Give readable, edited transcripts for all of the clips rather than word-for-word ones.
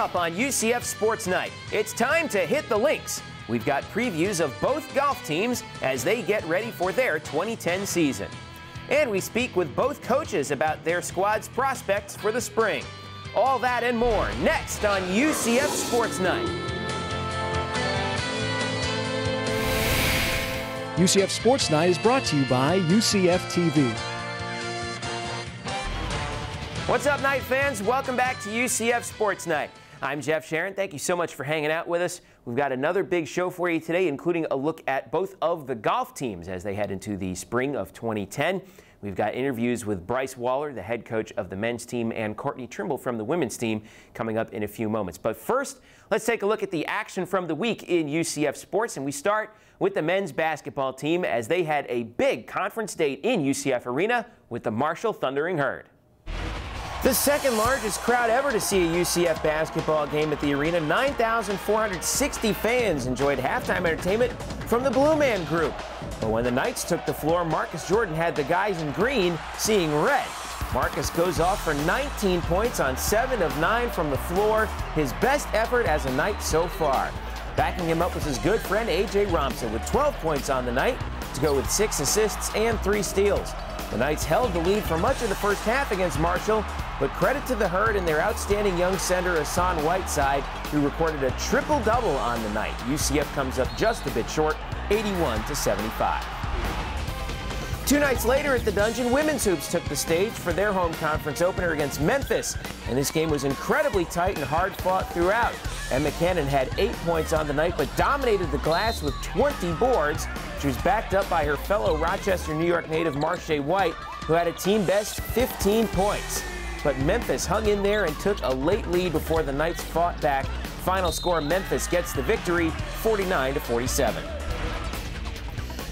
up on UCF Sports Night, it's time to hit the links. We've got previews of both golf teams as they get ready for their 2010 season. And we speak with both coaches about their squad's prospects for the spring. All that and more next on UCF Sports Night. UCF Sports Night is brought to you by UCF TV. What's up, Knight fans? Welcome back to UCF Sports Night. I'm Jeff Sharon. Thank you so much for hanging out with us. We've got another big show for you today, including a look at both of the golf teams as they head into the spring of 2010. We've got interviews with Bryce Waller, the head coach of the men's team, and Courtney Trimble from the women's team coming up in a few moments. But first, let's take a look at the action from the week in UCF sports, and we start with the men's basketball team as they had a big conference date in UCF Arena with the Marshall Thundering Herd. The second largest crowd ever to see a UCF basketball game at the arena. 9,460 fans enjoyed halftime entertainment from the Blue Man Group. But when the Knights took the floor, Marcus Jordan had the guys in green seeing red. Marcus goes off for 19 points on 7 of 9 from the floor, his best effort as a Knight so far. Backing him up was his good friend A.J. Romsa with 12 points on the night to go with 6 assists and 3 steals. The Knights held the lead for much of the first half against Marshall, but credit to the Herd and their outstanding young center Hassan Whiteside, who recorded a triple-double on the night. UCF comes up just a bit short, 81-75. 2 nights later at the Dungeon, women's hoops took the stage for their home conference opener against Memphis, and this game was incredibly tight and hard-fought throughout. Emma Cannon had 8 points on the night, but dominated the glass with 20 boards. She was backed up by her fellow Rochester, New York native Marche White, who had a team-best 15 points. But Memphis hung in there and took a late lead before the Knights fought back. Final score, Memphis gets the victory, 49-47.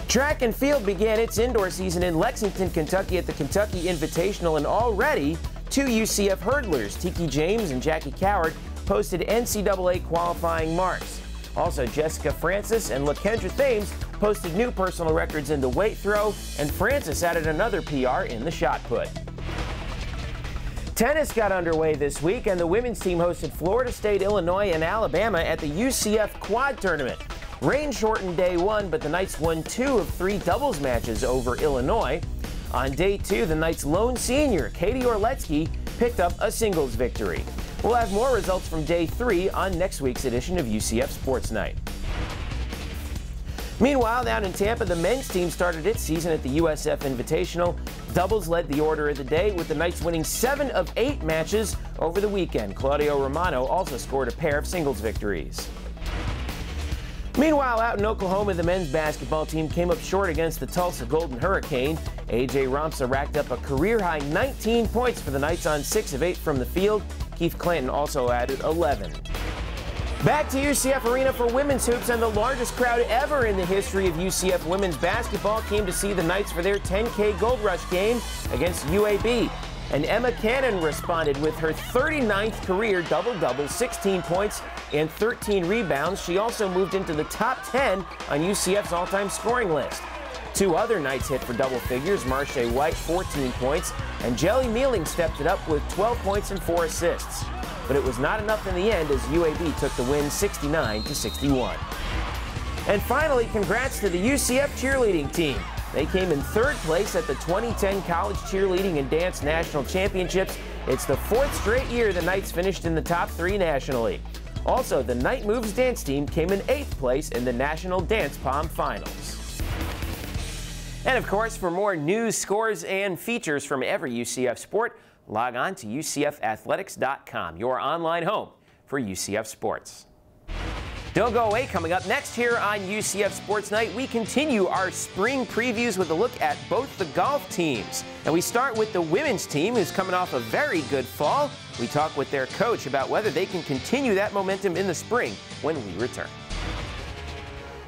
Track and field began its indoor season in Lexington, Kentucky at the Kentucky Invitational, and already 2 UCF hurdlers, Tiki James and Jackie Coward, posted NCAA qualifying marks. Also, Jessica Francis and LaKendra Thames posted new personal records in the weight throw, and Francis added another PR in the shot put. Tennis got underway this week, and the women's team hosted Florida State, Illinois, and Alabama at the UCF Quad Tournament. Rain shortened day 1, but the Knights won 2 of 3 doubles matches over Illinois. On day 2, the Knights' lone senior, Katie Orletsky, picked up a singles victory. We'll have more results from day 3 on next week's edition of UCF Sports Night. Meanwhile, down in Tampa, the men's team started its season at the USF Invitational. Doubles led the order of the day, with the Knights winning 7 of 8 matches over the weekend. Claudio Romano also scored a pair of singles victories. Meanwhile, out in Oklahoma, the men's basketball team came up short against the Tulsa Golden Hurricane. A.J. Romsa racked up a career-high 19 points for the Knights on 6 of 8 from the field. Keith Clanton also added 11. Back to UCF Arena for women's hoops, and the largest crowd ever in the history of UCF women's basketball came to see the Knights for their 10K Gold Rush game against UAB. And Emma Cannon responded with her 39th career double-double, 16 points and 13 rebounds. She also moved into the top 10 on UCF's all-time scoring list. 2 other Knights hit for double figures, Marche White 14 points, and Jelly Mealing stepped it up with 12 points and 4 assists. But it was not enough in the end as UAB took the win 69-61. And finally, congrats to the UCF cheerleading team. They came in 3rd place at the 2010 College Cheerleading and Dance National Championships. It's the 4th straight year the Knights finished in the top 3 nationally. Also, the Knight Moves dance team came in 8th place in the National Dance Pom Finals. And of course, for more news, scores, and features from every UCF sport, log on to UCFathletics.com, your online home for UCF sports. Don't go away. Coming up next here on UCF Sports Night, we continue our spring previews with a look at both the golf teams. And we start with the women's team, who's coming off a very good fall. We talk with their coach about whether they can continue that momentum in the spring when we return.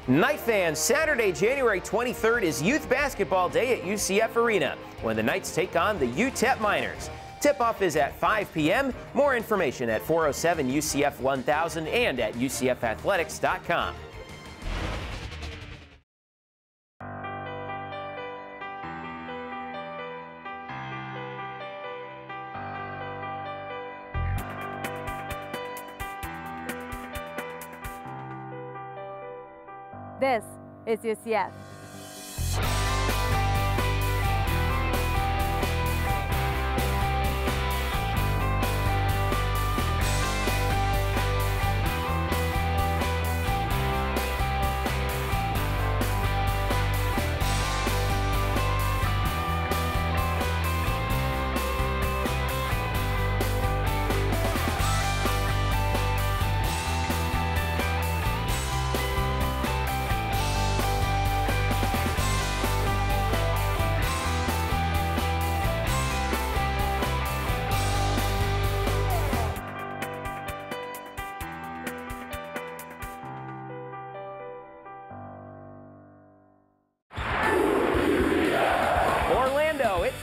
Knight fans, Saturday, January 23rd is Youth Basketball Day at UCF Arena, when the Knights take on the UTEP Miners. Tip-off is at 5 p.m. More information at 407 UCF 1000 and at UCFathletics.com. This is UCF.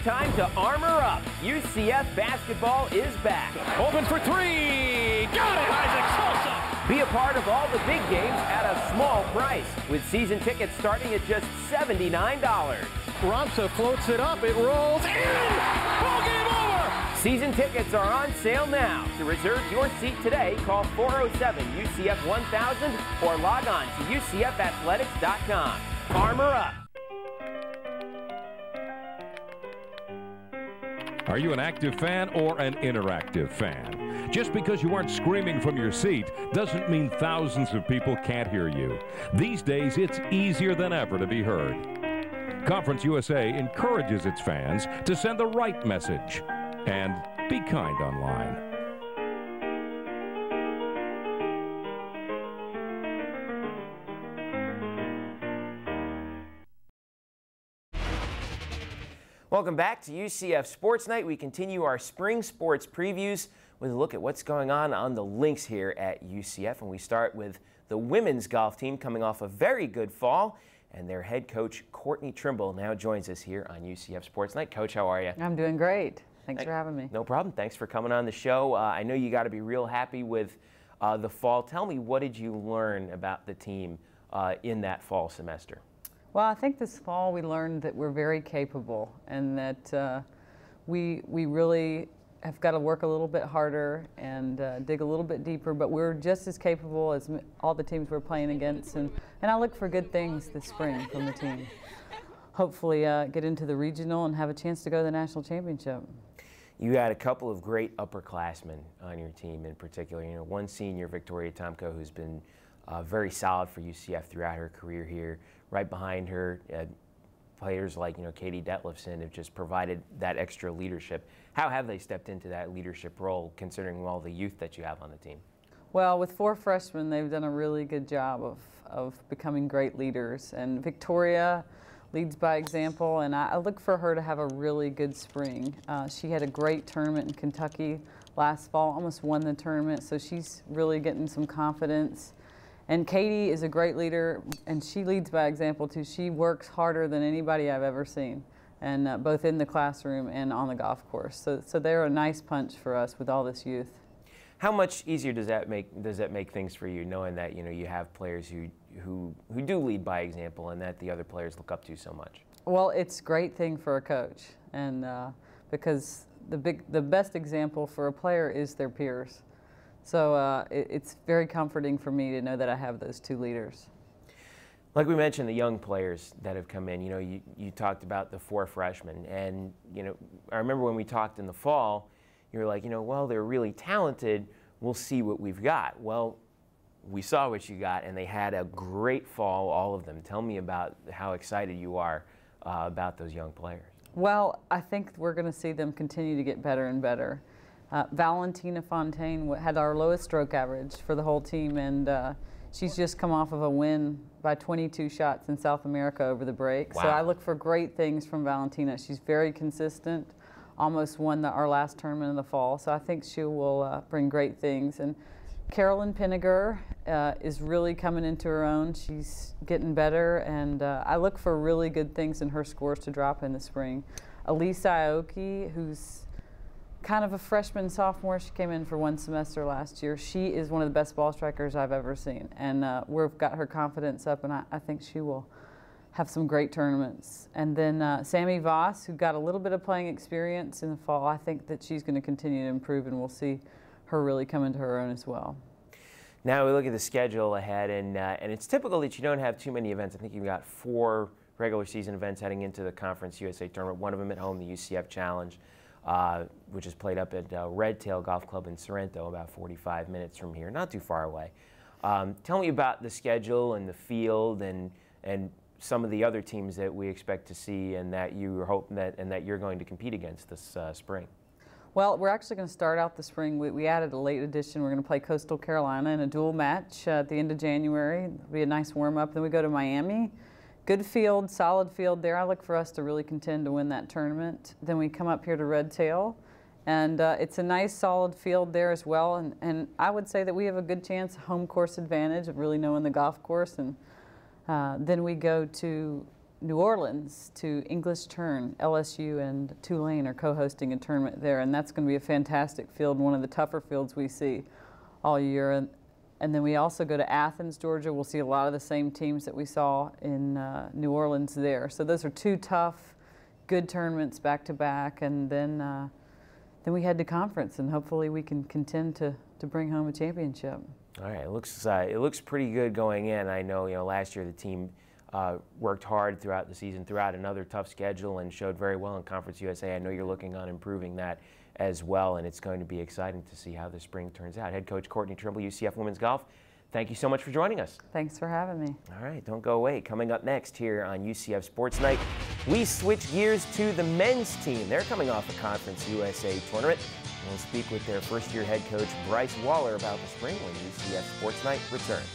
Time to armor up. UCF basketball is back. Open for three. Got it, Isaac Sosa. Be a part of all the big games at a small price with season tickets starting at just $79. Ramsa floats it up. It rolls in. Ball game over. Season tickets are on sale now. To reserve your seat today, call 407-UCF-1000 or log on to UCFathletics.com. Armor up. Are you an active fan or an interactive fan? Just because you aren't screaming from your seat doesn't mean thousands of people can't hear you. These days, it's easier than ever to be heard. Conference USA encourages its fans to send the right message and be kind online. Welcome back to UCF Sports Night. We continue our spring sports previews with a look at what's going on the links here at UCF. And we start with the women's golf team coming off a very good fall. And their head coach, Courtney Trimble, now joins us here on UCF Sports Night. Coach, how are you? I'm doing great. Thanks for having me. No problem. Thanks for coming on the show. I know you got to be real happy with the fall. Tell me, what did you learn about the team in that fall semester? Well, I think this fall we learned that we're very capable and that we really have got to work a little bit harder and dig a little bit deeper, but we're just as capable as all the teams we're playing against. And I look for good things this spring from the team. Hopefully get into the regional and have a chance to go to the national championship. You had a couple of great upperclassmen on your team in particular. You know, one senior, Victoria Tomko, who's been very solid for UCF throughout her career here. Right behind her, players like Katie Detlefson have just provided that extra leadership. How have they stepped into that leadership role, considering all the youth that you have on the team? Well, with 4 freshmen, they've done a really good job of becoming great leaders. And Victoria leads by example, and I look for her to have a really good spring. She had a great tournament in Kentucky last fall, almost won the tournament, so she's really getting some confidence. And Katie is a great leader, and she leads by example too. She works harder than anybody I've ever seen, and both in the classroom and on the golf course. So they're a nice punch for us with all this youth. How much easier does that make things for you, knowing that you have players who do lead by example and that the other players look up to so much? Well, it's a great thing for a coach, and because the best example for a player is their peers. So it's very comforting for me to know that I have those 2 leaders. Like we mentioned, the young players that have come in, you talked about the 4 freshmen. And, I remember when we talked in the fall, you were like, well, they're really talented. We'll see what we've got. Well, we saw what you got, and they had a great fall, all of them. Tell me about how excited you are about those young players. Well, I think we're going to see them continue to get better and better. Valentina Fontaine had our lowest stroke average for the whole team, and she's just come off of a win by 22 shots in South America over the break. Wow. So I look for great things from Valentina. She's very consistent, almost won our last tournament in the fall, so I think she will bring great things. And Carolyn Pinniger is really coming into her own. She's getting better, and I look for really good things in her scores to drop in the spring. Elise Aoki, who's kind of a freshman, sophomore. She came in for 1 semester last year. She is one of the best ball strikers I've ever seen, and we've got her confidence up, and I think she will have some great tournaments. And then Sammy Voss, who got a little bit of playing experience in the fall, I think that she's going to continue to improve, and we'll see her really come into her own as well. Now we look at the schedule ahead, and it's typical that you don't have too many events. I think you've got 4 regular season events heading into the Conference USA tournament, one of them at home, the UCF Challenge, which is played up at Red Tail Golf Club in Sorrento, about 45 minutes from here, not too far away. Tell me about the schedule and the field and some of the other teams that we expect to see and that you hope that you're going to compete against this spring. Well, we're actually going to start out the spring. We added a late edition. We're going to play Coastal Carolina in a dual match at the end of January. It'll be a nice warm-up. Then we go to Miami. Good field, solid field there. I look for us to really contend to win that tournament. Then we come up here to Red Tail, and it's a nice, solid field there as well. And I would say that we have a good chance, home course advantage of really knowing the golf course. And then we go to New Orleans to English Turn. LSU and Tulane are co-hosting a tournament there, and that's going to be a fantastic field, one of the tougher fields we see all year. And then we also go to Athens, Georgia. We'll see a lot of the same teams that we saw in New Orleans there. So those are 2 tough, good tournaments back to back, and then we head to conference, and hopefully we can contend to bring home a championship. All right, it looks pretty good going in. I know last year the team worked hard throughout the season, throughout another tough schedule, and showed very well in Conference USA. I know you're looking on improving that as well, and it's going to be exciting to see how the spring turns out. Head coach Courtney Trimble, UCF Women's Golf, thank you so much for joining us. Thanks for having me. All right, don't go away. Coming up next here on UCF Sports Night, we switch gears to the men's team. They're coming off a Conference USA tournament. We'll speak with their first-year head coach, Bryce Waller, about the spring when UCF Sports Night returns.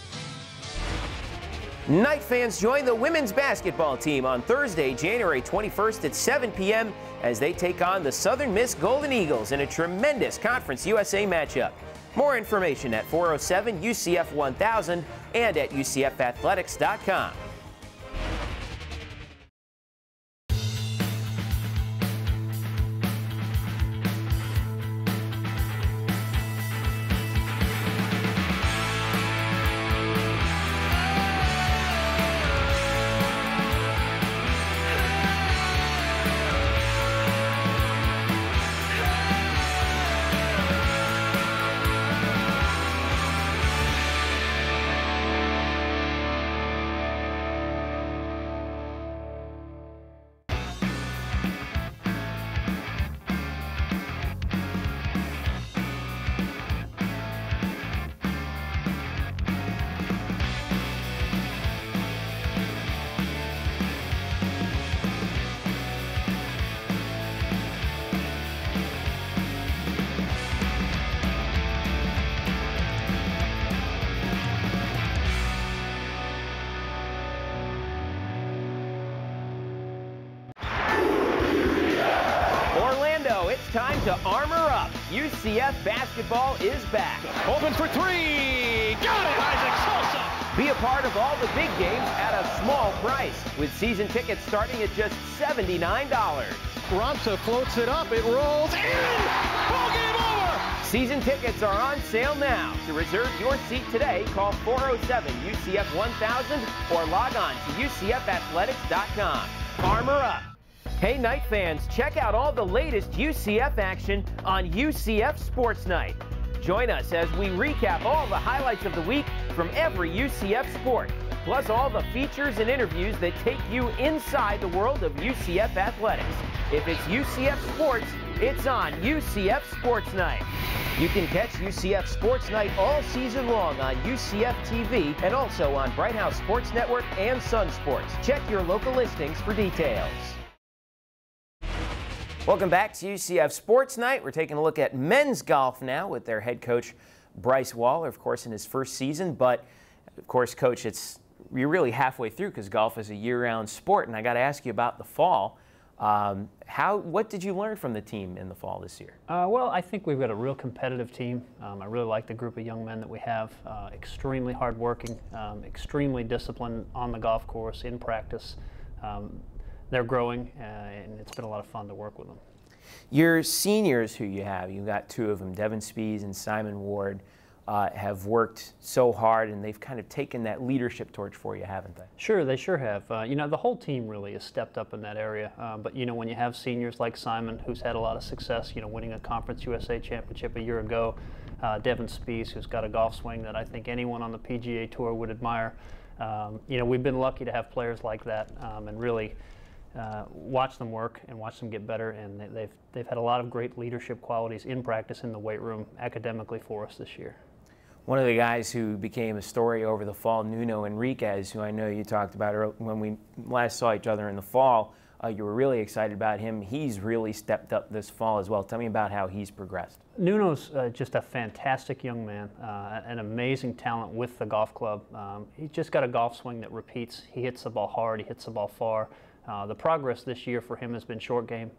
Night fans, join the women's basketball team on Thursday, January 21st at 7 p.m. as they take on the Southern Miss Golden Eagles in a tremendous Conference USA matchup. More information at 407 UCF 1000 and at UCFathletics.com. Time to armor up. UCF basketball is back. Open for 3. Got it, Isaac Sosa. Be a part of all the big games at a small price with season tickets starting at just $79. Ramsa floats it up. It rolls in. Ball game over. Season tickets are on sale now. To reserve your seat today, call 407 UCF 1000 or log on to UCFathletics.com. Armor up. Hey, Night fans, check out all the latest UCF action on UCF SportsKnight. Join us as we recap all the highlights of the week from every UCF sport, plus all the features and interviews that take you inside the world of UCF athletics. If it's UCF sports, it's on UCF SportsKnight. You can catch UCF SportsKnight all season long on UCF TV and also on Bright House Sports Network and Sun Sports. Check your local listings for details. Welcome back to UCF Sports Night. We're taking a look at men's golf now with their head coach, Bryce Waller, of course, in his first season. But, of course, Coach, you're really halfway through because golf is a year-round sport. And I got to ask you about the fall. What did you learn from the team in the fall this year? Well, I think we've got a real competitive team. I really like the group of young men that we have. Extremely hardworking, extremely disciplined on the golf course, in practice. They're growing, and it's been a lot of fun to work with them. Your seniors who you've got 2 of them, Devin Spees and Simon Ward, have worked so hard, and they've kind of taken that leadership torch for you, haven't they? Sure, they sure have. You know, the whole team really has stepped up in that area. But, you know, when you have seniors like Simon, who's had a lot of success, you know, winning a Conference USA championship a year ago, Devin Spees, who's got a golf swing that I think anyone on the PGA Tour would admire. You know, we've been lucky to have players like that and really watch them work and watch them get better, and they've had a lot of great leadership qualities in practice in the weight room academically for us this year. One of the guys who became a story over the fall, Nuno Enriquez, who I know you talked about when we last saw each other in the fall. You were really excited about him. He's really stepped up this fall as well. Tell me about how he's progressed. Nuno's just a fantastic young man, an amazing talent with the golf club. He's just got a golf swing that repeats. He hits the ball hard, he hits the ball far. The progress this year for him has been short game.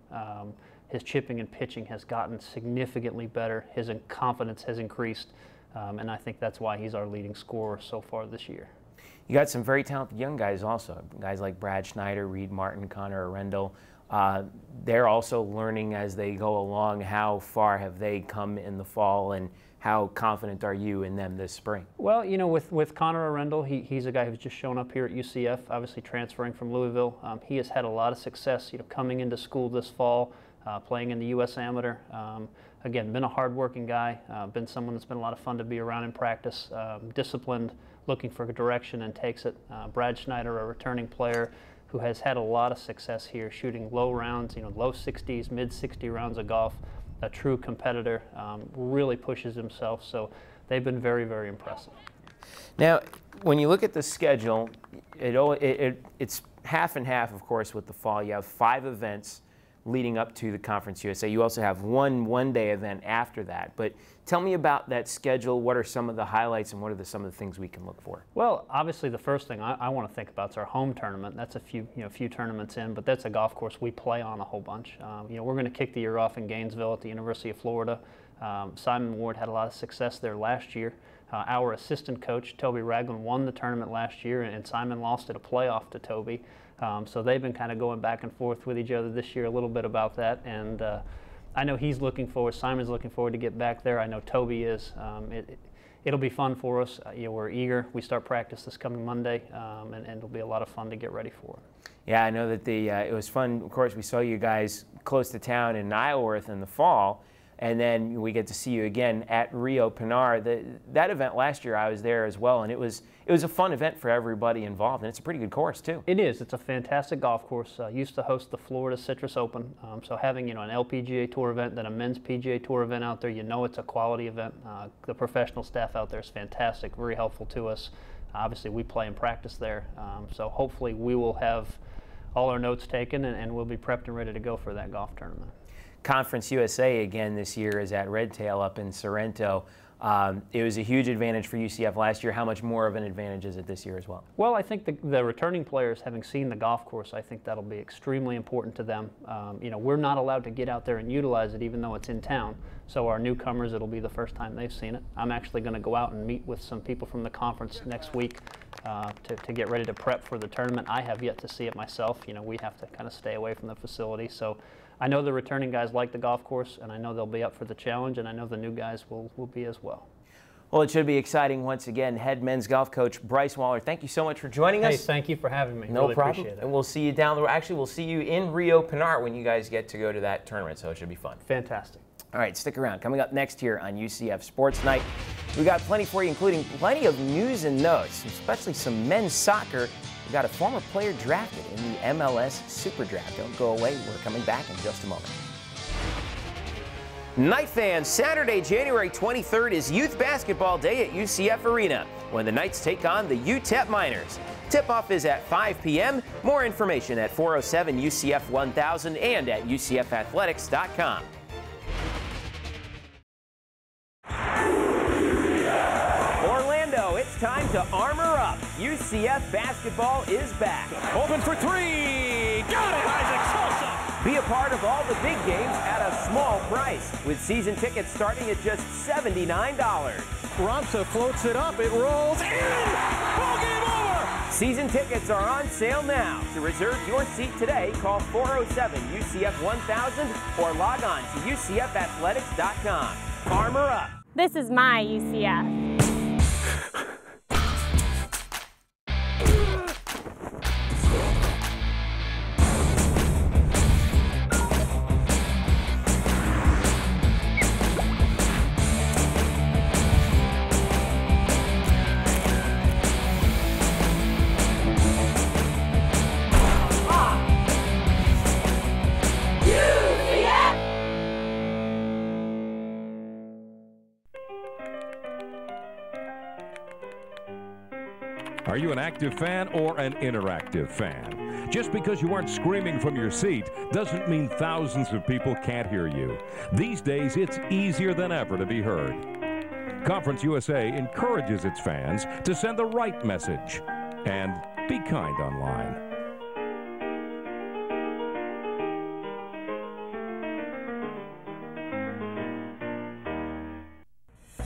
His chipping and pitching has gotten significantly better. His confidence has increased, and I think that's why he's our leading scorer so far this year. You got some very talented young guys also, guys like Brad Schneider, Reed Martin, Connor Arundel. They're also learning as they go along. How far have they come in the fall, and how confident are you in them this spring? Well, you know, with Connor Arundel, he's a guy who's just shown up here at UCF, obviously transferring from Louisville. He has had a lot of success, you know, coming into school this fall, playing in the U.S. Amateur. Again, been a hard-working guy, been someone that's been a lot of fun to be around in practice, disciplined, looking for direction and takes it. Brad Schneider, a returning player who has had a lot of success here, shooting low rounds, you know, low 60s, mid 60 rounds of golf, a true competitor, really pushes himself. So they've been very, very impressive. Now, when you look at the schedule, it's half and half, of course, with the fall. You have 5 events leading up to the Conference USA. You also have one-day event after that. But tell me about that schedule. What are some of the highlights, and what are some of the things we can look for? Well, obviously the first thing I want to think about is our home tournament. That's a few tournaments in, but that's a golf course we play on a whole bunch. You know, we're going to kick the year off in Gainesville at the University of Florida. Simon Ward had a lot of success there last year. Our assistant coach, Toby Ragland, won the tournament last year, and Simon lost at a playoff to Toby. So they've been kind of going back and forth with each other this year a little bit about that, and I know he's looking forward, Simon's looking forward to get back there. I know Toby is. It'll be fun for us. You know, we're eager. We start practice this coming Monday, and it'll be a lot of fun to get ready for it. Yeah, I know that it was fun. Of course, we saw you guys close to town in Isleworth in the fall, and then we get to see you again at Rio Pinar. That event last year, I was there as well, and it was a fun event for everybody involved, and it's a pretty good course too. It is. It's a fantastic golf course. Used to host the Florida Citrus Open, so having, you know, an LPGA Tour event, then a men's PGA Tour event out there, you know, it's a quality event. The professional staff out there is fantastic, very helpful to us. Obviously, we play and practice there, so hopefully we will have all our notes taken, and we'll be prepped and ready to go for that golf tournament. Conference USA again this year is at Redtail up in Sorrento. It was a huge advantage for UCF last year. How much more of an advantage is it this year as well? Well, I think the returning players, having seen the golf course, I think that'll be extremely important to them. You know, we're not allowed to get out there and utilize it even though it's in town. So our newcomers, it'll be the first time they've seen it. I'm actually going to go out and meet with some people from the conference next week to get ready to prep for the tournament. I have yet to see it myself. You know, we have to kind of stay away from the facility. So I know the returning guys like the golf course, and I know they'll be up for the challenge, and I know the new guys will be as well. Well, it should be exciting once again. Head men's golf coach Bryce Waller, thank you so much for joining us. Hey, thank you for having me. No really problem. Appreciate it. And we'll see you down the road. Actually, we'll see you in Rio Pinar when you guys get to go to that tournament, so it should be fun. Fantastic. All right, stick around. Coming up next here on UCF Sports Night, we got plenty for you, including plenty of news and notes, especially some men's soccer. We got a former player drafted in the MLS Super Draft. Don't go away. We're coming back in just a moment. Knight fans, Saturday, January 23rd is Youth Basketball Day at UCF Arena when the Knights take on the UTEP Miners. Tip-off is at 5 p.m. More information at 407 UCF 1000 and at UCFathletics.com. Orlando, it's time to armor up. UCF basketball is back. Open for three. Got it, Isaac Sosa. Be a part of all the big games at a small price with season tickets starting at just $79. Ramsa floats it up. It rolls in. Ball game over. Season tickets are on sale now. To reserve your seat today, call 407 UCF 1000 or log on to UCFathletics.com. Armor up. This is my UCF. an active fan or an interactive fan. Just because you aren't screaming from your seat doesn't mean thousands of people can't hear you. These days, it's easier than ever to be heard. Conference USA encourages its fans to send the right message and be kind online.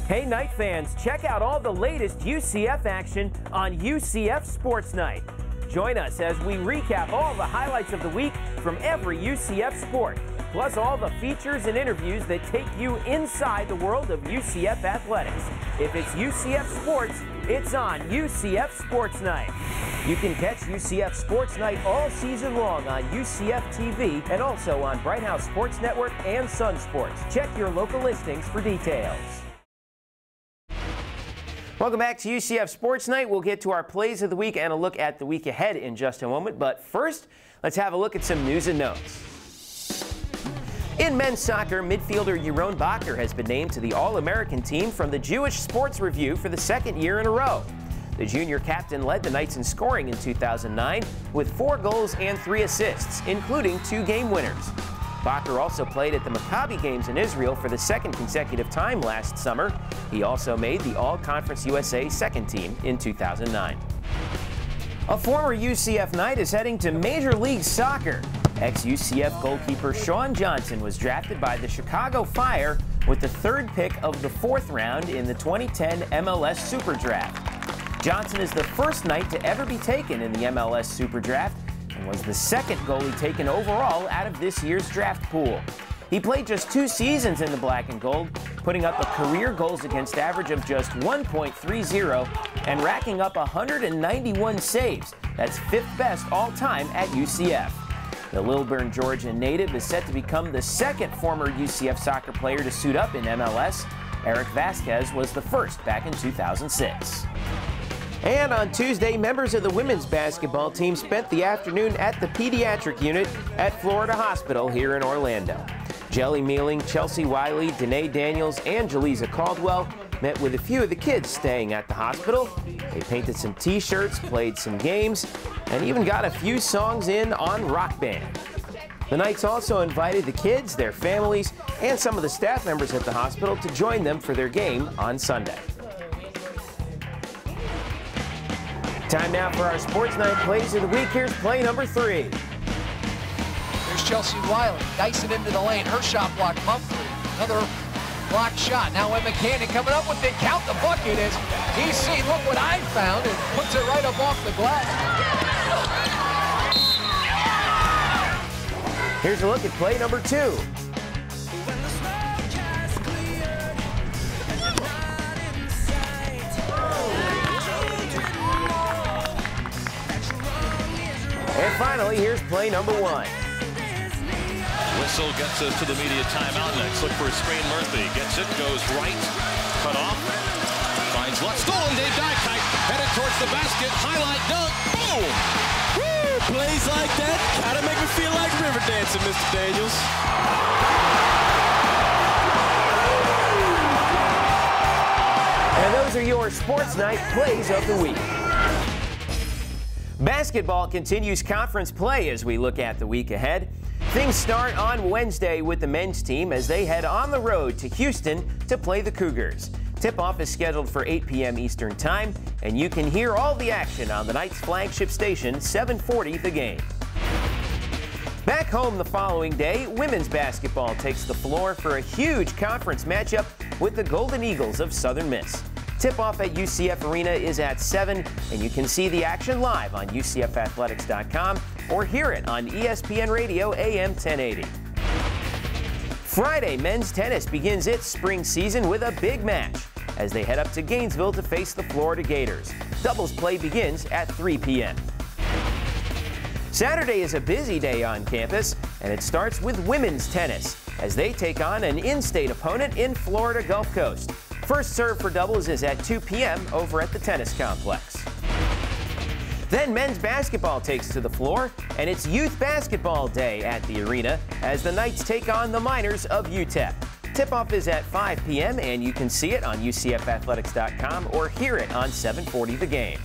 Hey, Knight fans, check out all the latest UCF action on UCF SportsKnight. Join us as we recap all the highlights of the week from every UCF sport, plus all the features and interviews that take you inside the world of UCF athletics. If it's UCF sports, it's on UCF SportsKnight. You can catch UCF SportsKnight all season long on UCF TV and also on Bright House Sports Network and Sun Sports. Check your local listings for details. Welcome back to UCF SportsKnight. We'll get to our plays of the week and a look at the week ahead in just a moment. But first, let's have a look at some news and notes. In men's soccer, midfielder Yaron Bacher has been named to the All-American team from the Jewish Sports Review for the second year in a row. The junior captain led the Knights in scoring in 2009 with 4 goals and 3 assists, including 2 game winners. Bacher also played at the Maccabi Games in Israel for the second consecutive time last summer. He also made the All-Conference USA second team in 2009. A former UCF Knight is heading to Major League Soccer. Ex-UCF goalkeeper Sean Johnson was drafted by the Chicago Fire with the 3rd pick of the 4th round in the 2010 MLS Super Draft. Johnson is the first Knight to ever be taken in the MLS Super Draft and was the 2nd goalie taken overall out of this year's draft pool. He played just 2 seasons in the black and gold, putting up a career goals against average of just 1.30 and racking up 191 saves. That's 5th best all time at UCF. The Lilburn, Georgia native is set to become the 2nd former UCF soccer player to suit up in MLS. Eric Vasquez was the first back in 2006. And on Tuesday, members of the women's basketball team spent the afternoon at the pediatric unit at Florida Hospital here in Orlando. Jelly Mealing, Chelsea Wiley, Danae Daniels, and Jaleesa Caldwell met with a few of the kids staying at the hospital. They painted some t-shirts, played some games, and even got a few songs in on Rock Band. The Knights also invited the kids, their families, and some of the staff members at the hospital to join them for their game on Sunday. Time now for our SportsKnight plays of the week. Here's play number 3. There's Chelsea Wiley dicing into the lane. Her shot blocked. Humphrey, another blocked shot. Now Emma Cannon coming up with the count. The bucket is DC. Look what I found, and puts it right up off the glass. Here's a look at play number 2. And finally, here's play number 1. Whistle gets us to the media timeout next. Look for a screen. Murphy gets it, goes right, cut off, finds left, stolen. Dave Dykite headed towards the basket. Highlight dunk, boom! Woo! Plays like that gotta make me feel like river dancing, Mr. Daniels. And those are your SportsKnight plays of the week. Basketball continues conference play as we look at the week ahead. Things start on Wednesday with the men's team as they head on the road to Houston to play the Cougars. Tip-off is scheduled for 8 p.m. Eastern Time, and you can hear all the action on the Knights' flagship station, 740 The Game. Back home the following day, women's basketball takes the floor for a huge conference matchup with the Golden Eagles of Southern Miss. Tip-off at UCF Arena is at 7, and you can see the action live on UCFathletics.com or hear it on ESPN Radio AM 1080. Friday, men's tennis begins its spring season with a big match as they head up to Gainesville to face the Florida Gators. Doubles play begins at 3 p.m. Saturday is a busy day on campus, and it starts with women's tennis as they take on an in-state opponent in Florida Gulf Coast. First serve for doubles is at 2 p.m. over at the tennis complex. Then men's basketball takes to the floor, and it's Youth Basketball Day at the arena as the Knights take on the Miners of UTEP. Tip-off is at 5 p.m., and you can see it on UCFathletics.com or hear it on 740 The Game.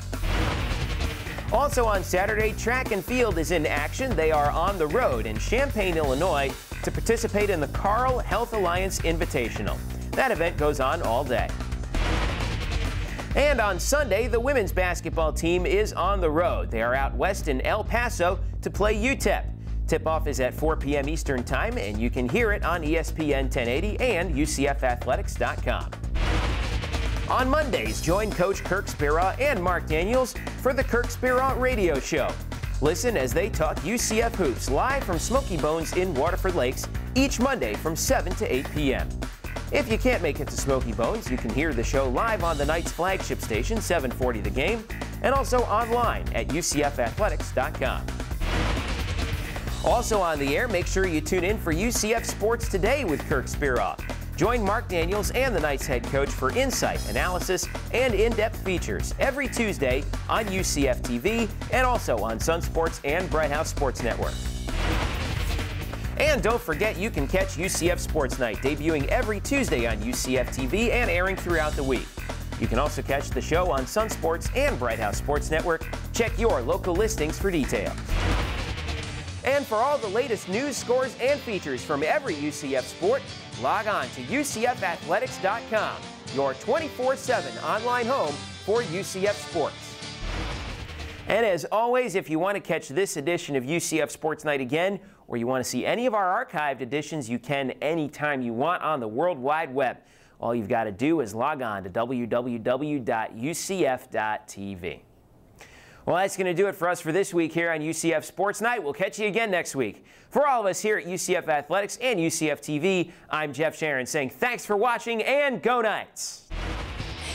Also on Saturday, track and field is in action. They are on the road in Champaign, Illinois to participate in the Carl Health Alliance Invitational. That event goes on all day. And on Sunday, the women's basketball team is on the road. They are out west in El Paso to play UTEP. Tip-off is at 4 p.m. Eastern Time, and you can hear it on ESPN 1080 and UCFathletics.com. On Mondays, join Coach Kirk Speraw and Mark Daniels for the Kirk Speraw Radio Show. Listen as they talk UCF hoops live from Smoky Bones in Waterford Lakes each Monday from 7 to 8 p.m. If you can't make it to Smoky Bones, you can hear the show live on the Knight's flagship station, 740 The Game, and also online at UCFathletics.com. Also on the air, make sure you tune in for UCF Sports Today with Kirk Speraw. Join Mark Daniels and the Knights head coach for insight, analysis, and in-depth features every Tuesday on UCF TV and also on Sun Sports and Bright House Sports Network. And don't forget, you can catch UCF Sports Night debuting every Tuesday on UCF TV and airing throughout the week. You can also catch the show on Sun Sports and Bright House Sports Network. Check your local listings for details. And for all the latest news, scores, and features from every UCF sport, log on to UCFathletics.com, your 24/7 online home for UCF sports. And as always, if you want to catch this edition of UCF Sports Night again, or you want to see any of our archived editions, you can anytime you want on the World Wide Web. All you've got to do is log on to www.ucf.tv. Well, that's going to do it for us for this week here on UCF Sports Night. We'll catch you again next week. For all of us here at UCF Athletics and UCF TV, I'm Jeff Sharon saying thanks for watching and go Knights!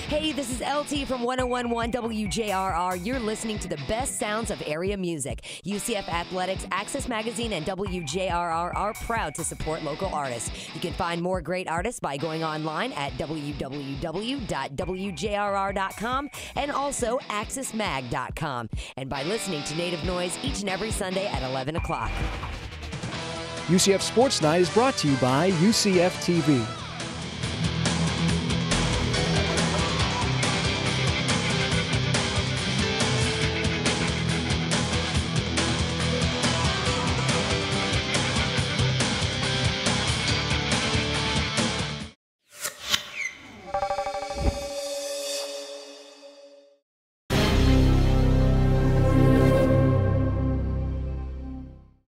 Hey, this is LT from 101.1 WJRR. You're listening to the best sounds of area music. UCF Athletics, Access Magazine, and WJRR are proud to support local artists. You can find more great artists by going online at www.wjrr.com and also accessmag.com, and by listening to Native Noise each and every Sunday at 11 o'clock. UCF Sports Night is brought to you by UCF TV.